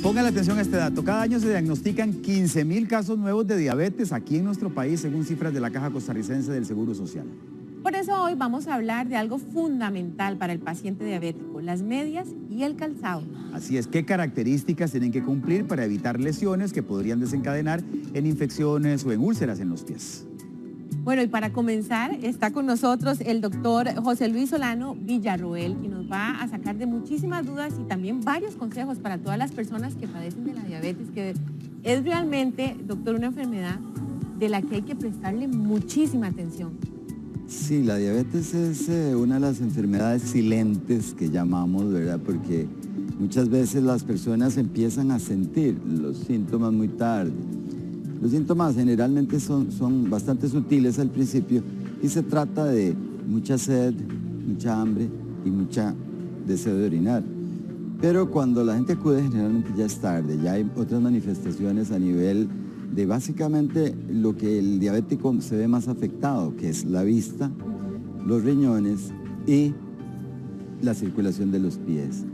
Pongan atención a este dato. Cada año se diagnostican 15.000 casos nuevos de diabetes aquí en nuestro país, según cifras de la Caja Costarricense del Seguro Social. Por eso hoy vamos a hablar de algo fundamental para el paciente diabético, las medias y el calzado. Así es, ¿qué características tienen que cumplir para evitar lesiones que podrían desencadenar en infecciones o en úlceras en los pies? Bueno, y para comenzar está con nosotros el doctor José Luis Solano Villarroel, que nos va a sacar de muchísimas dudas y también varios consejos para todas las personas que padecen de la diabetes, que es realmente, doctor, una enfermedad de la que hay que prestarle muchísima atención. Sí, la diabetes es una de las enfermedades silentes que llamamos, ¿verdad? Porque muchas veces las personas empiezan a sentir los síntomas muy tarde. Los síntomas generalmente son bastante sutiles al principio y se trata de mucha sed, mucha hambre y mucha deseo de orinar. Pero cuando la gente acude generalmente ya es tarde, ya hay otras manifestaciones a nivel de básicamente lo que el diabético se ve más afectado, que es la vista, los riñones y la circulación de los pies.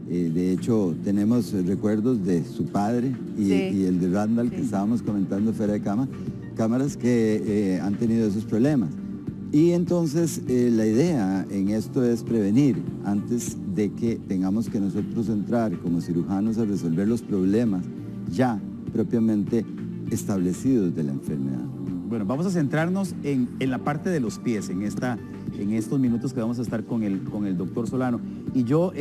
De hecho, tenemos recuerdos de su padre y el de Randall, que estábamos comentando fuera de cámaras, que han tenido esos problemas. Y entonces la idea en esto es prevenir antes de que tengamos que nosotros entrar como cirujanos a resolver los problemas ya propiamente establecidos de la enfermedad. Bueno, vamos a centrarnos en la parte de los pies, en estos minutos que vamos a estar con el doctor Solano. Y yo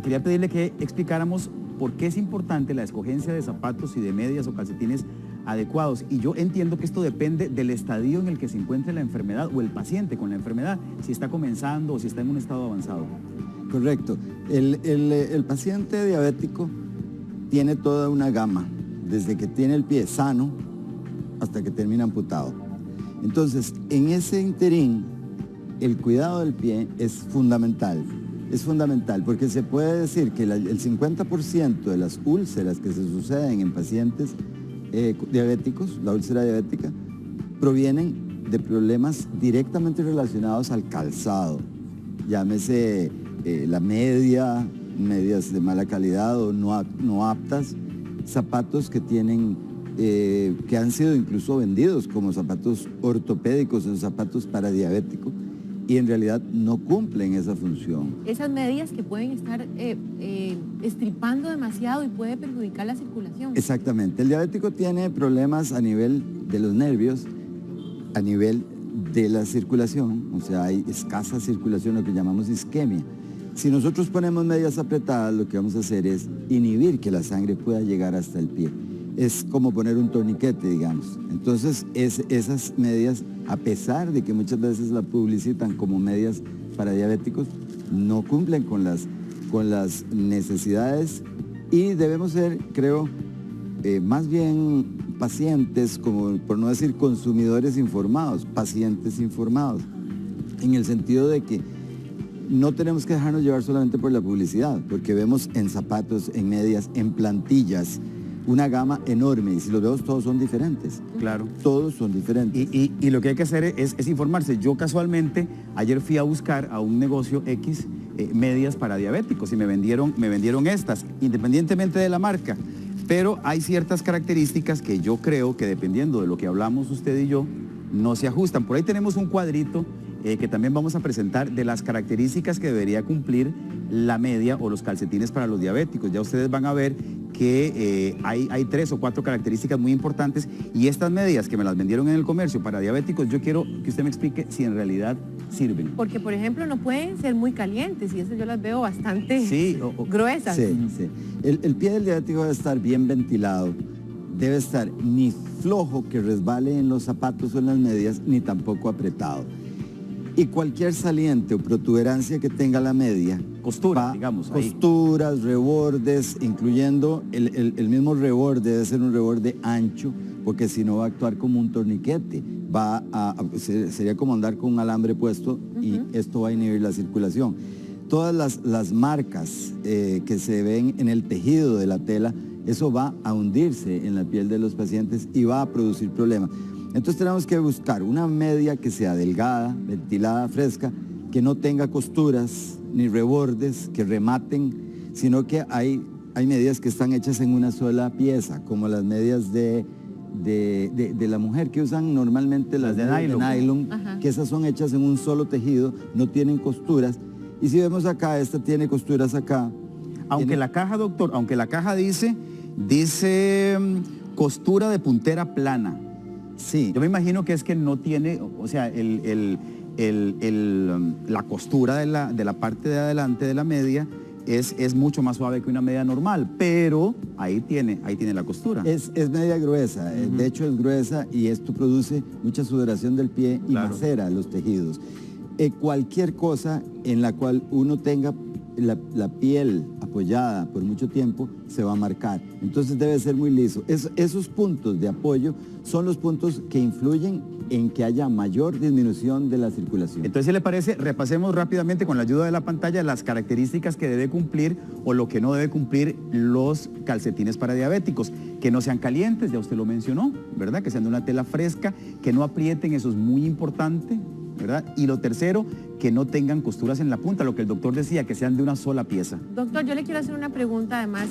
quería pedirle que explicáramos por qué es importante la escogencia de zapatos y de medias o calcetines adecuados. Y yo entiendo que esto depende del estadio en el que se encuentre la enfermedad o el paciente con la enfermedad, si está comenzando o si está en un estado avanzado. Correcto. El paciente diabético tiene toda una gama, desde que tiene el pie sano hasta que termina amputado. Entonces, en ese interín, el cuidado del pie es fundamental. Es fundamental porque se puede decir que el 50% de las úlceras que se suceden en pacientes diabéticos, la úlcera diabética, provienen de problemas directamente relacionados al calzado. Llámese la medias de mala calidad o no aptas, zapatos que que han sido incluso vendidos como zapatos ortopédicos o zapatos para diabéticos y en realidad no cumplen esa función. Esas medias que pueden estar estripando demasiado y puede perjudicar la circulación. Exactamente. El diabético tiene problemas a nivel de los nervios, a nivel de la circulación, o sea, hay escasa circulación, lo que llamamos isquemia. Si nosotros ponemos medias apretadas, lo que vamos a hacer es inhibir que la sangre pueda llegar hasta el pie. Es como poner un torniquete, digamos. Entonces, esas medias, a pesar de que muchas veces la publicitan como medias para diabéticos, no cumplen con las necesidades y debemos ser, creo, más bien pacientes, como por no decir consumidores informados, pacientes informados, en el sentido de que no tenemos que dejarnos llevar solamente por la publicidad, porque vemos en zapatos, en medias, en plantillas, una gama enorme, y si los vemos todos son diferentes. Claro. Todos son diferentes. Y lo que hay que hacer es informarse. Yo casualmente ayer fui a buscar a un negocio X medias para diabéticos y me vendieron estas, independientemente de la marca. Pero hay ciertas características que yo creo que dependiendo de lo que hablamos usted y yo, no se ajustan. Por ahí tenemos un cuadrito que también vamos a presentar de las características que debería cumplir la media o los calcetines para los diabéticos. Ya ustedes van a ver que hay 3 o 4 características muy importantes y estas medias que me las vendieron en el comercio para diabéticos, yo quiero que usted me explique si en realidad sirven. Porque, por ejemplo, no pueden ser muy calientes y eso yo las veo bastante gruesas. Sí. El pie del diabético debe estar bien ventilado, debe estar ni flojo que resbale en los zapatos o en las medias, ni tampoco apretado. Y cualquier saliente o protuberancia que tenga la media, costuras, rebordes, incluyendo el mismo reborde, debe ser un reborde ancho, porque si no va a actuar como un torniquete, sería como andar con un alambre puesto y esto va a inhibir la circulación. Todas las marcas que se ven en el tejido de la tela, eso va a hundirse en la piel de los pacientes y va a producir problemas. Entonces tenemos que buscar una media que sea delgada, ventilada, fresca, que no tenga costuras ni rebordes que rematen, sino que hay hay medias que están hechas en una sola pieza, como las medias de la mujer que usan normalmente las de medias nylon. Ajá. que esas son hechas en un solo tejido, no tienen costuras. Y si vemos acá, esta tiene costuras acá. Aunque Tiene- la caja, doctor, aunque la caja dice costura de puntera plana. Sí, Yo me imagino que es que no tiene, o sea, la costura de la parte de adelante de la media es mucho más suave que una media normal, pero ahí tiene la costura. es media gruesa, de hecho es gruesa y esto produce mucha sudoración del pie y Claro. macera los tejidos. Cualquier cosa en la cual uno tenga la piel apoyada por mucho tiempo se va a marcar, entonces debe ser muy liso. Esos puntos de apoyo son los puntos que influyen en que haya mayor disminución de la circulación. Entonces, si le parece, repasemos rápidamente con la ayuda de la pantalla las características que debe cumplir o lo que no debe cumplir los calcetines para diabéticos. Que no sean calientes, ya usted lo mencionó, ¿verdad? Que sean de una tela fresca, que no aprieten, eso es muy importante, ¿verdad? Y lo tercero, que no tengan costuras en la punta, lo que el doctor decía, que sean de una sola pieza. Doctor, yo le quiero hacer una pregunta, además,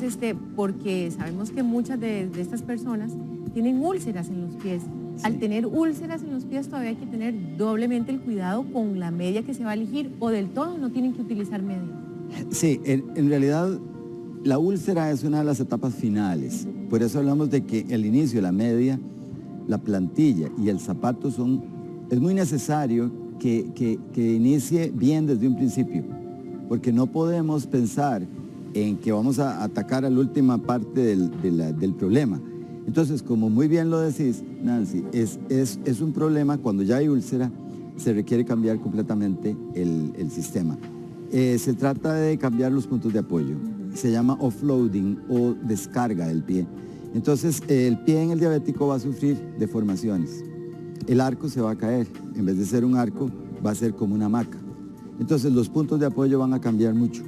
porque sabemos que muchas de estas personas tienen úlceras en los pies. Al tener úlceras en los pies todavía hay que tener doblemente el cuidado con la media que se va a elegir, o del todo no tienen que utilizar media. Sí, en realidad la úlcera es una de las etapas finales. Por eso hablamos de que el inicio, la media, la plantilla y el zapato es muy necesario que inicie bien desde un principio, porque no podemos pensar en que vamos a atacar a la última parte del problema. Entonces, como muy bien lo decís, Nancy, es un problema cuando ya hay úlcera, se requiere cambiar completamente el sistema. Se trata de cambiar los puntos de apoyo. Se llama offloading o descarga del pie. Entonces, el pie en el diabético va a sufrir deformaciones. El arco se va a caer. En vez de ser un arco, va a ser como una hamaca. Entonces, los puntos de apoyo van a cambiar mucho.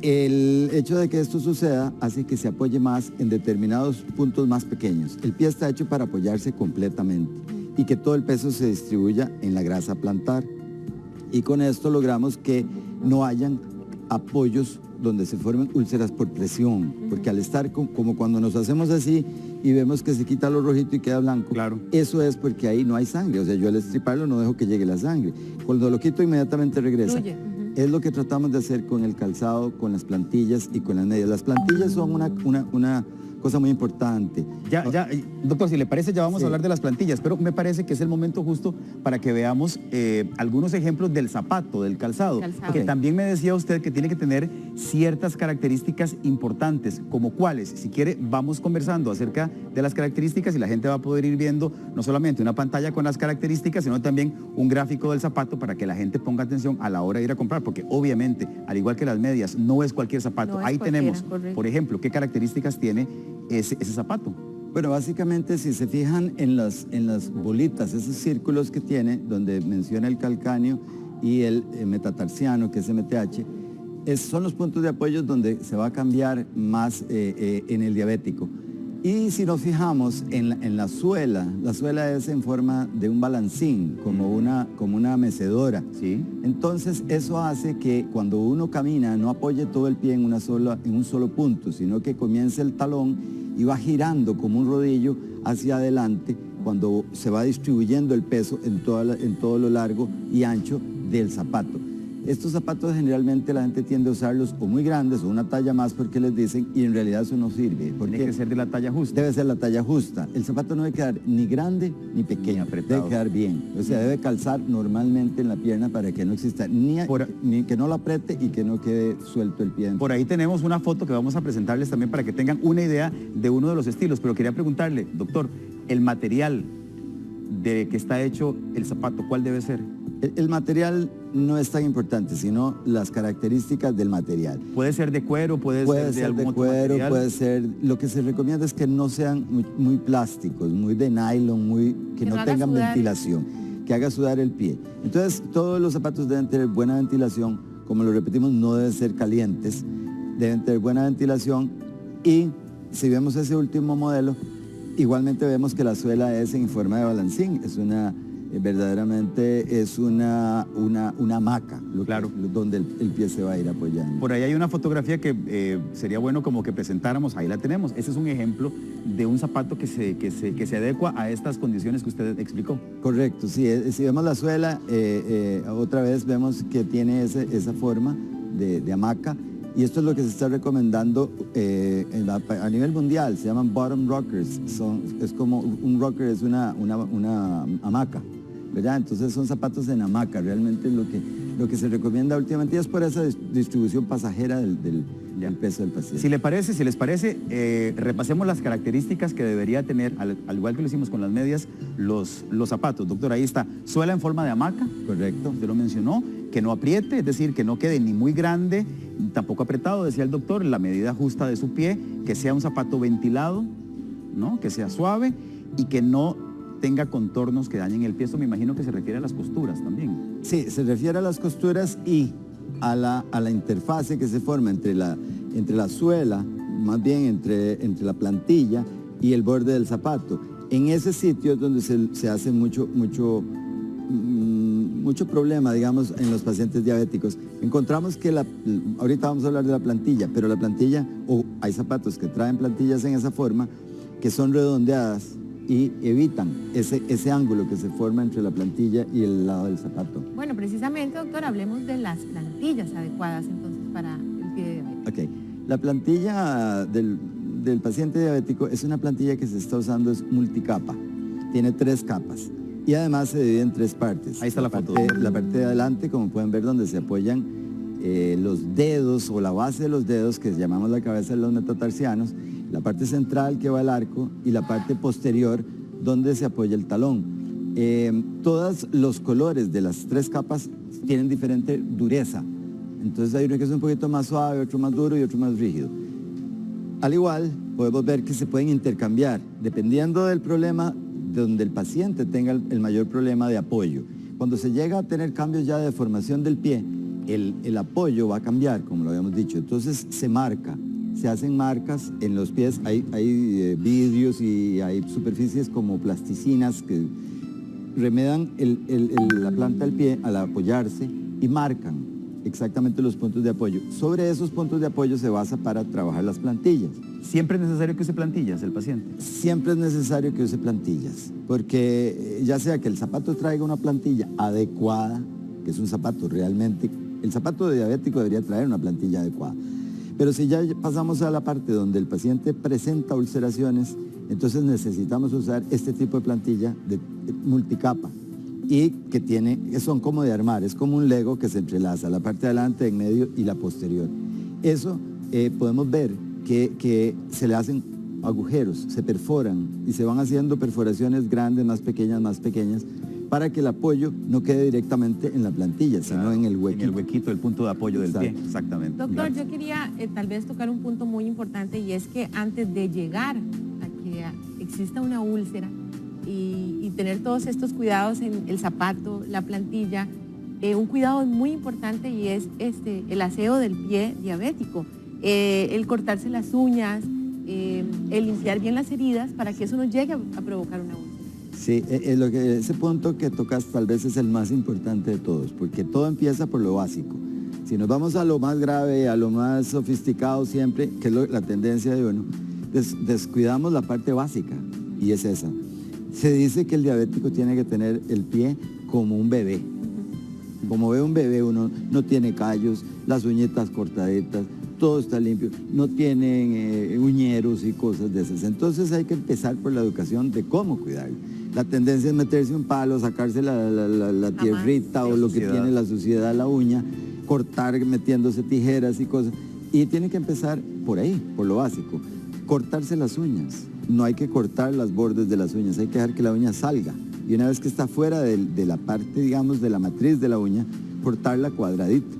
El hecho de que esto suceda hace que se apoye más en determinados puntos más pequeños. El pie está hecho para apoyarse completamente y que todo el peso se distribuya en la grasa plantar. Y con esto logramos que no hayan apoyos donde se formen úlceras por presión, porque al estar como cuando nos hacemos así y vemos que se quita lo rojito y queda blanco, Claro. eso es porque ahí no hay sangre, o sea, yo al estriparlo no dejo que llegue la sangre. Cuando lo quito inmediatamente regresa. Fluye. Es lo que tratamos de hacer con el calzado, con las plantillas y con las medias. Las plantillas son una cosa muy importante. Doctor, si le parece, ya vamos Sí. a hablar de las plantillas, pero me parece que es el momento justo para que veamos algunos ejemplos del zapato, del calzado. Porque Ok. también me decía usted que tiene que tener ciertas características importantes, como cuáles. Si quiere, vamos conversando acerca de las características y la gente va a poder ir viendo no solamente una pantalla con las características, sino también un gráfico del zapato para que la gente ponga atención a la hora de ir a comprar, porque obviamente, al igual que las medias, no es cualquier zapato. No es Ahí cualquiera, tenemos, correcto. por ejemplo, qué características tiene ese zapato. Bueno, básicamente si se fijan en las bolitas, esos círculos que tiene, donde menciona el calcáneo y el metatarsiano, que es MTH, son los puntos de apoyo donde se va a cambiar más en el diabético. Y si nos fijamos en la suela es en forma de un balancín, como una mecedora. Sí. Entonces eso hace que cuando uno camina no apoye todo el pie en un solo punto, sino que comience el talón y va girando como un rodillo hacia adelante cuando se va distribuyendo el peso en todo lo largo y ancho del zapato. Estos zapatos generalmente la gente tiende a usarlos o muy grandes o una talla más porque les dicen, y en realidad eso no sirve. Tiene que ser de la talla justa. Debe ser la talla justa. El zapato no debe quedar ni grande ni pequeño, Ni apretado. debe quedar bien. O sea, debe calzar normalmente en la pierna para que no exista ni que no lo apriete y que no quede suelto el pie. Por ahí tenemos una foto que vamos a presentarles también para que tengan una idea de uno de los estilos, pero quería preguntarle, doctor, el material de que está hecho el zapato, ¿cuál debe ser? El material no es tan importante, sino las características del material. Puede ser de cuero, puede ser de algún otro cuero, material. puede ser, lo que se recomienda es que no sean muy plásticos, muy de nylon, que no no haga tengan sudar. ventilación, que haga sudar el pie. Entonces, todos los zapatos deben tener buena ventilación, como lo repetimos, no deben ser calientes, deben tener buena ventilación y si vemos ese último modelo, igualmente vemos que la suela es en forma de balancín, es verdaderamente es una hamaca, Claro. donde el pie se va a ir apoyando. Por ahí hay una fotografía que sería bueno como que presentáramos, ahí la tenemos. Ese es un ejemplo de un zapato que se adecua a estas condiciones que usted explicó. Correcto, sí, si vemos la suela, otra vez vemos que tiene esa forma de hamaca, y esto es lo que se está recomendando a nivel mundial. Se llaman bottom rockers, es como un rocker, es una hamaca, ¿verdad? Entonces son zapatos en hamaca, realmente lo que se recomienda últimamente, y es por esa distribución pasajera del peso del paciente. Si les parece, repasemos las características que debería tener, al igual que lo hicimos con las medias, los zapatos. Doctor, ahí está, suela en forma de hamaca. Correcto. Usted lo mencionó, que no apriete, es decir, que no quede ni muy grande, tampoco apretado, decía el doctor, la medida justa de su pie, que sea un zapato ventilado, ¿no? Que sea suave y que no tenga contornos que dañen el pie. Esto me imagino que se refiere a las costuras también. Sí, se refiere a las costuras y a la interfase que se forma entre la suela, más bien entre la plantilla y el borde del zapato. En ese sitio es donde se hace mucho problema, digamos, en los pacientes diabéticos. Encontramos que ahorita vamos a hablar de la plantilla, pero la plantilla, o hay zapatos que traen plantillas en esa forma, que son redondeadas y evitan ese ángulo que se forma entre la plantilla y el lado del zapato. Bueno, precisamente, doctor, hablemos de las plantillas adecuadas entonces para el pie diabético. Ok, la plantilla del paciente diabético es una plantilla que se está usando, es multicapa, tiene 3 capas y además se divide en 3 partes. Ahí está la foto. La parte de adelante, como pueden ver, donde se apoyan los dedos o la base de los dedos, que llamamos la cabeza de los metatarsianos, la parte central que va al arco y la parte posterior donde se apoya el talón. Todos los colores de las 3 capas tienen diferente dureza. Entonces hay uno que es un poquito más suave, otro más duro y otro más rígido. Al igual, podemos ver que se pueden intercambiar dependiendo del problema donde el paciente tenga el mayor problema de apoyo. Cuando se llega a tener cambios ya de deformación del pie, el apoyo va a cambiar, como lo habíamos dicho. Entonces se marca, se hacen marcas en los pies, hay vidrios y hay superficies como plasticinas que remedan la planta del pie al apoyarse y marcan exactamente los puntos de apoyo. Sobre esos puntos de apoyo se basa para trabajar las plantillas. ¿Siempre es necesario que use plantillas el paciente? Siempre es necesario que use plantillas, porque ya sea que el zapato traiga una plantilla adecuada, que es un zapato realmente, el zapato diabético debería traer una plantilla adecuada, pero si ya pasamos a la parte donde el paciente presenta ulceraciones, entonces necesitamos usar este tipo de plantilla de multicapa, y que son como de armar, es como un Lego que se entrelaza, la parte de adelante, en medio y la posterior. Eso podemos ver que se le hacen agujeros, se perforan y se van haciendo perforaciones grandes, más pequeñas, para que el apoyo no quede directamente en la plantilla, sino en el huequito. En el huequito, el punto de apoyo del pie, exactamente. Doctor, Claro. yo quería tal vez tocar un punto muy importante, y es que antes de llegar a que exista una úlcera y tener todos estos cuidados en el zapato, la plantilla, un cuidado muy importante, y es el aseo del pie diabético, el cortarse las uñas, el limpiar bien las heridas para que eso no llegue a provocar una úlcera. Sí, ese punto que tocas tal vez es el más importante de todos, porque todo empieza por lo básico. Si nos vamos a lo más grave, a lo más sofisticado siempre, que es la tendencia de uno, descuidamos la parte básica, y es esa. Se dice que el diabético tiene que tener el pie como un bebé. Como ve un bebé, uno no tiene callos, las uñitas cortaditas, todo está limpio, no tienen uñeros y cosas de esas. Entonces hay que empezar por la educación de cómo cuidarlo. La tendencia es meterse un palo, sacarse la tierrita o lo que tiene la suciedad de la uña, cortar metiéndose tijeras y cosas. Y tiene que empezar por ahí, por lo básico. Cortarse las uñas. No hay que cortar los bordes de las uñas, hay que dejar que la uña salga. Y una vez que está fuera de la parte, digamos, de la matriz de la uña, cortarla cuadradita.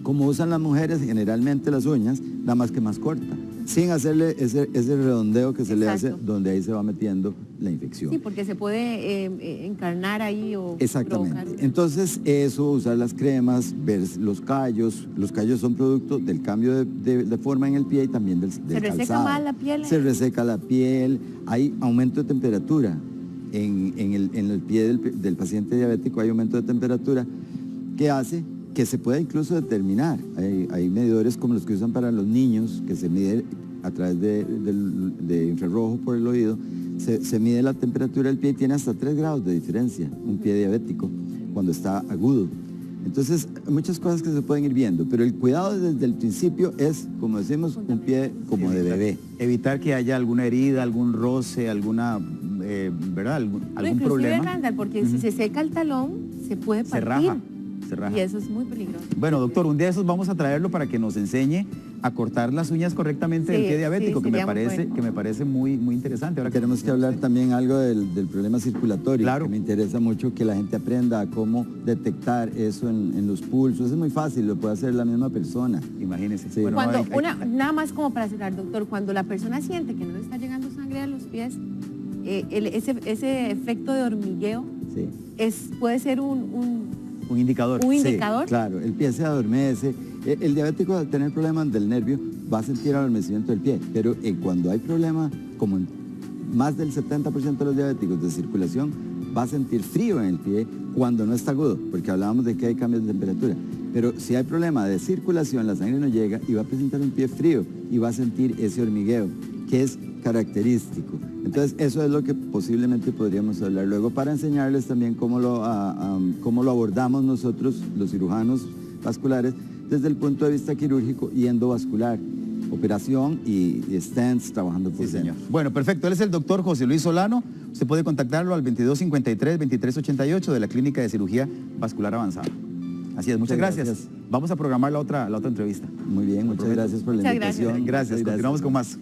Como usan las mujeres generalmente las uñas, nada más que más corta, sin hacerle ese redondeo que se le hace, donde ahí se va metiendo la infección. Sí, porque se puede encarnar ahí o Exactamente. provocar. Entonces eso, usar las cremas, ver los callos son producto del cambio de forma en el pie y también del ¿Se reseca calzado. más la piel? Se reseca la piel, hay aumento de temperatura. en el pie del paciente diabético hay aumento de temperatura que hace que se pueda incluso determinar. Hay medidores como los que usan para los niños, que se mide a través de infrarrojo por el oído, se mide la temperatura del pie y tiene hasta 3 grados de diferencia, un pie diabético, cuando está agudo. Entonces, muchas cosas que se pueden ir viendo, pero el cuidado desde el principio es, como decimos, un pie como de bebé. Evitar que haya alguna herida, algún roce, alguna, ¿verdad? Algún inclusive, problema. Randall, porque si se seca el talón, se puede Se partir. raja. Se raja. Y eso es muy peligroso. Bueno, doctor, un día de esos vamos a traerlo para que nos enseñe a cortar las uñas correctamente del Sí, pie diabético, sí, que, me sería muy parece, bueno. que me parece muy, muy interesante. Ahora Tenemos que hablar también algo del problema circulatorio, Claro. que me interesa mucho que la gente aprenda a cómo detectar eso en los pulsos. Es muy fácil, lo puede hacer la misma persona. Imagínese. Sí. Bueno, Cuando no, nada más como para cerrar, doctor, cuando la persona siente que no le está llegando sangre a los pies, ese efecto de hormigueo Sí. puede ser un indicador. indicador. Sí, claro, el pie se adormece. El diabético al tener problemas del nervio va a sentir adormecimiento del pie, pero cuando hay problemas, como en más del 70% de los diabéticos de circulación, va a sentir frío en el pie cuando no está agudo, porque hablábamos de que hay cambios de temperatura. Pero si hay problema de circulación, la sangre no llega y va a presentar un pie frío y va a sentir ese hormigueo, que es característico. Entonces, eso es lo que posiblemente podríamos hablar luego para enseñarles también cómo lo abordamos nosotros, los cirujanos vasculares, desde el punto de vista quirúrgico y endovascular. Operación y stents trabajando por Sí, señor. dentro. Bueno, perfecto. Él es el doctor José Luis Solano. Usted puede contactarlo al 2253-2388 de la Clínica de Cirugía Vascular Avanzada. Así es, muchas Muchas gracias. gracias. Vamos a programar la otra entrevista. Muy bien, muchas gracias por la Muchas gracias. invitación. Gracias. Continuamos con más.